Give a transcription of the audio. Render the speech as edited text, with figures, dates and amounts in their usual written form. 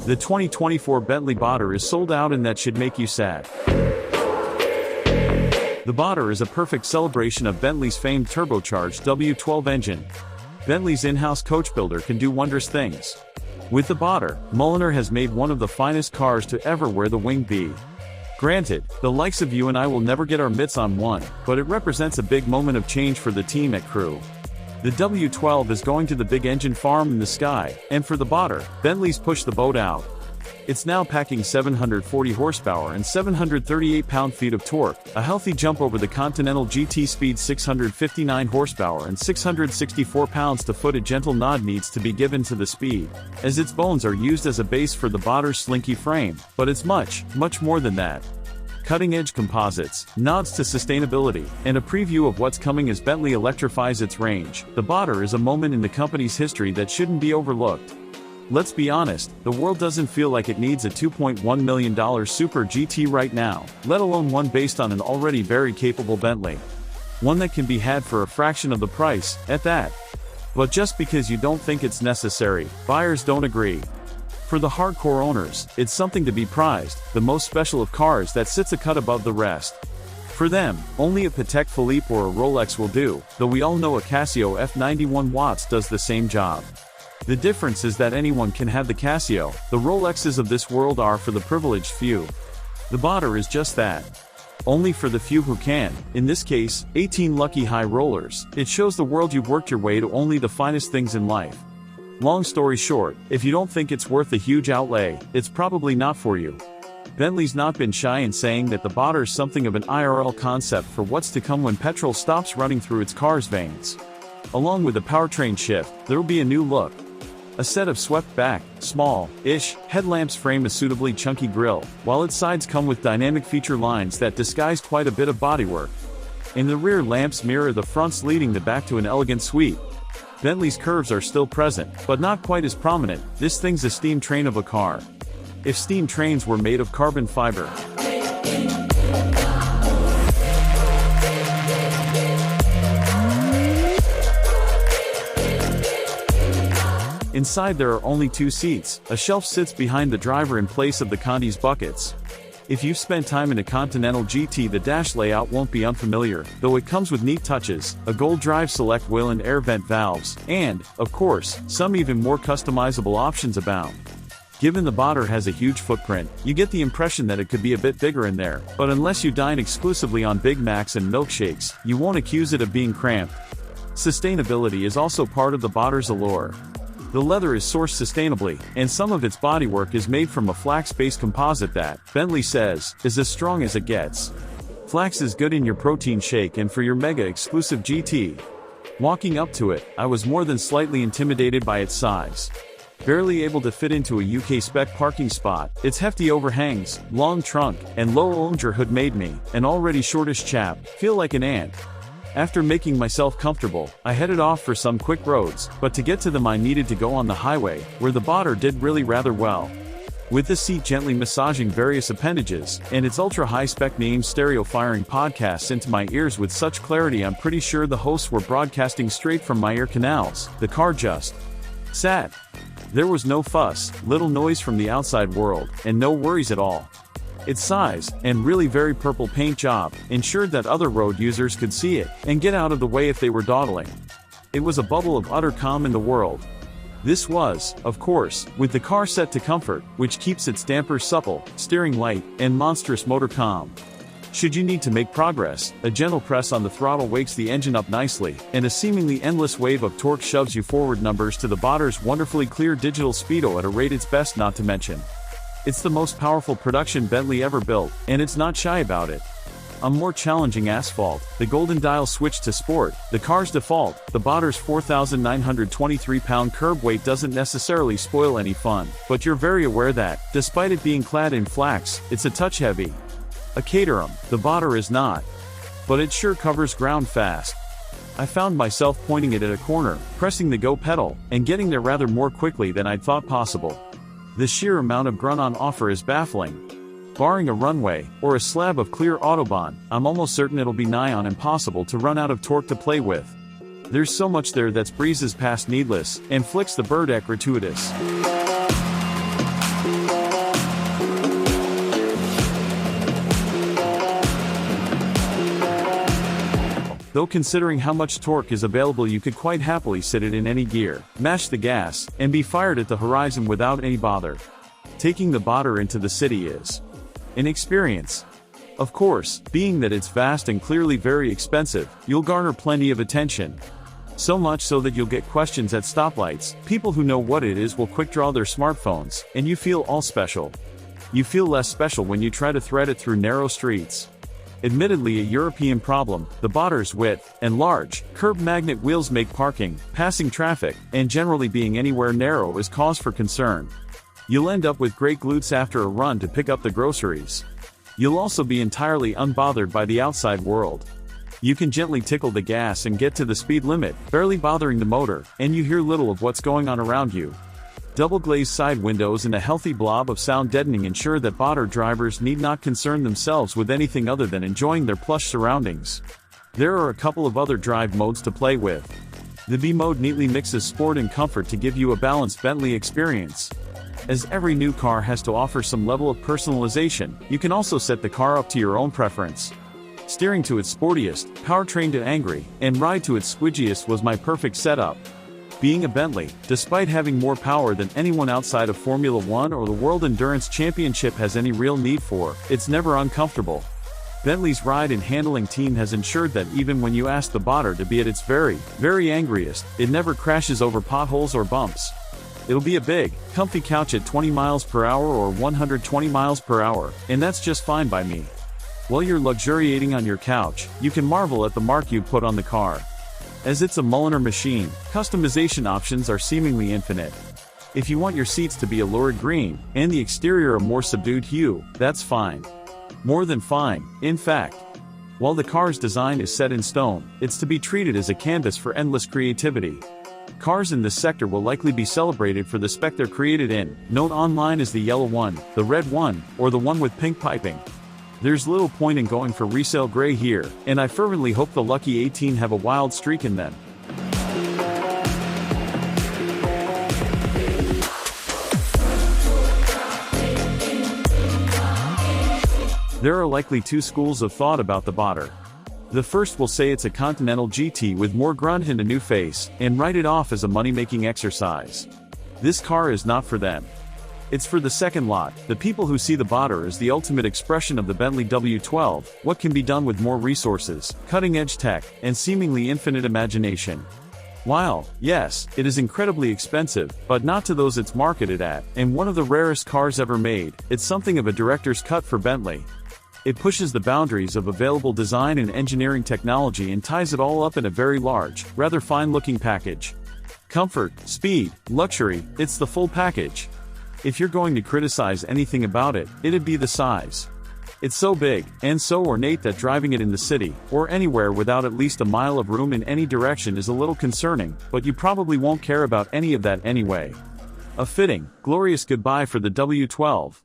The 2024 Bentley Batur is sold out, and that should make you sad. The Batur is a perfect celebration of Bentley's famed turbocharged W12 engine. Bentley's in-house coach builder can do wondrous things. With the Batur, Mulliner has made one of the finest cars to ever wear the wing B. Granted, the likes of you and I will never get our mitts on one, but it represents a big moment of change for the team at Crew. The W12 is going to the big engine farm in the sky, and for the Batur, Bentley's pushed the boat out. It's now packing 740 horsepower and 738 pound-feet of torque, a healthy jump over the Continental GT Speed's 659 horsepower and 664 pounds-to-foot. A gentle nod needs to be given to the Speed, as its bones are used as a base for the Batur's slinky frame, but it's much, much more than that. Cutting-edge composites, nods to sustainability, and a preview of what's coming as Bentley electrifies its range, the Batur is a moment in the company's history that shouldn't be overlooked. Let's be honest, the world doesn't feel like it needs a $2.1 million Super GT right now, let alone one based on an already very capable Bentley. One that can be had for a fraction of the price, at that. But just because you don't think it's necessary, buyers don't agree. For the hardcore owners, it's something to be prized, the most special of cars that sits a cut above the rest. For them, only a Patek Philippe or a Rolex will do, though we all know a Casio F91 watts does the same job. The difference is that anyone can have the Casio, the Rolexes of this world are for the privileged few. The Batur is just that. Only for the few who can, in this case, 18 lucky high rollers. It shows the world you've worked your way to only the finest things in life. Long story short, if you don't think it's worth the huge outlay, it's probably not for you. Bentley's not been shy in saying that the Batur is something of an IRL concept for what's to come when petrol stops running through its car's veins. Along with the powertrain shift, there'll be a new look. A set of swept-back, small-ish headlamps frame a suitably chunky grille, while its sides come with dynamic feature lines that disguise quite a bit of bodywork. In the rear, lamps mirror the fronts, leading the back to an elegant sweep. Bentley's curves are still present, but not quite as prominent. This thing's a steam train of a car. If steam trains were made of carbon fiber. Inside there are only two seats, a shelf sits behind the driver in place of the Conti's buckets. If you've spent time in a Continental GT, the dash layout won't be unfamiliar, though it comes with neat touches, a gold drive select wheel and air vent valves, and, of course, some even more customizable options abound. Given the Batur has a huge footprint, you get the impression that it could be a bit bigger in there, but unless you dine exclusively on Big Macs and milkshakes, you won't accuse it of being cramped. Sustainability is also part of the Batur's allure. The leather is sourced sustainably, and some of its bodywork is made from a flax-based composite that, Bentley says, is as strong as it gets. Flax is good in your protein shake and for your mega-exclusive GT. Walking up to it, I was more than slightly intimidated by its size. Barely able to fit into a UK spec parking spot, its hefty overhangs, long trunk, and low Ollinger hood made me, an already shortish chap, feel like an ant. After making myself comfortable, I headed off for some quick roads, but to get to them I needed to go on the highway, where the Batur did really rather well. With the seat gently massaging various appendages, and its ultra-high-spec name stereo firing podcasts into my ears with such clarity I'm pretty sure the hosts were broadcasting straight from my ear canals, the car just sat. There was no fuss, little noise from the outside world, and no worries at all. Its size, and really very purple paint job, ensured that other road users could see it, and get out of the way if they were dawdling. It was a bubble of utter calm in the world. This was, of course, with the car set to comfort, which keeps its dampers supple, steering light, and monstrous motor calm. Should you need to make progress, a gentle press on the throttle wakes the engine up nicely, and a seemingly endless wave of torque shoves you forward. Numbers to the Batur's wonderfully clear digital speedo at a rate it's best not to mention. It's the most powerful production Bentley ever built, and it's not shy about it. On more challenging asphalt, the golden dial switch to sport, the car's default, the Batur's 4,923-pound curb weight doesn't necessarily spoil any fun, but you're very aware that, despite it being clad in flax, it's a touch heavy. A Caterham, the Batur is not. But it sure covers ground fast. I found myself pointing it at a corner, pressing the go pedal, and getting there rather more quickly than I'd thought possible. The sheer amount of grunt on offer is baffling. Barring a runway, or a slab of clear autobahn, I'm almost certain it'll be nigh on impossible to run out of torque to play with. There's so much there that's breezes past needless, and flicks the bird at gratuitous. Though considering how much torque is available, you could quite happily sit it in any gear, mash the gas, and be fired at the horizon without any bother. Taking the Batur into the city is an experience. Of course, being that it's vast and clearly very expensive, you'll garner plenty of attention. So much so that you'll get questions at stoplights. People who know what it is will quick draw their smartphones, and you feel all special. You feel less special when you try to thread it through narrow streets. Admittedly a European problem, the Batur's width and large, curb magnet wheels make parking, passing traffic, and generally being anywhere narrow is cause for concern. You'll end up with great glutes after a run to pick up the groceries. You'll also be entirely unbothered by the outside world. You can gently tickle the gas and get to the speed limit, barely bothering the motor, and you hear little of what's going on around you. Double-glazed side windows and a healthy blob of sound deadening ensure that Batur drivers need not concern themselves with anything other than enjoying their plush surroundings. There are a couple of other drive modes to play with. The B mode neatly mixes sport and comfort to give you a balanced Bentley experience. As every new car has to offer some level of personalization, you can also set the car up to your own preference. Steering to its sportiest, powertrain to angry, and ride to its squidgiest was my perfect setup. Being a Bentley, despite having more power than anyone outside of Formula 1 or the World Endurance Championship has any real need for, it's never uncomfortable. Bentley's ride and handling team has ensured that even when you ask the Batur to be at its very, very angriest, it never crashes over potholes or bumps. It'll be a big, comfy couch at 20 miles per hour or 120 miles per hour, and that's just fine by me. While you're luxuriating on your couch, you can marvel at the mark you put on the car. As it's a Mulliner machine, customization options are seemingly infinite. If you want your seats to be a lurid green, and the exterior a more subdued hue, that's fine. More than fine, in fact. While the car's design is set in stone, it's to be treated as a canvas for endless creativity. Cars in this sector will likely be celebrated for the spec they're created in, known online as the yellow one, the red one, or the one with pink piping. There's little point in going for resale gray here, and I fervently hope the lucky 18 have a wild streak in them. There are likely two schools of thought about the Batur. The first will say it's a Continental GT with more grunt and a new face, and write it off as a money-making exercise. This car is not for them. It's for the second lot, the people who see the Batur as the ultimate expression of the Bentley W12, what can be done with more resources, cutting-edge tech, and seemingly infinite imagination. While, yes, it is incredibly expensive, but not to those it's marketed at, and one of the rarest cars ever made, it's something of a director's cut for Bentley. It pushes the boundaries of available design and engineering technology and ties it all up in a very large, rather fine-looking package. Comfort, speed, luxury, it's the full package. If you're going to criticize anything about it, it'd be the size. It's so big, and so ornate that driving it in the city, or anywhere without at least a mile of room in any direction is a little concerning, but you probably won't care about any of that anyway. A fitting, glorious goodbye for the W12.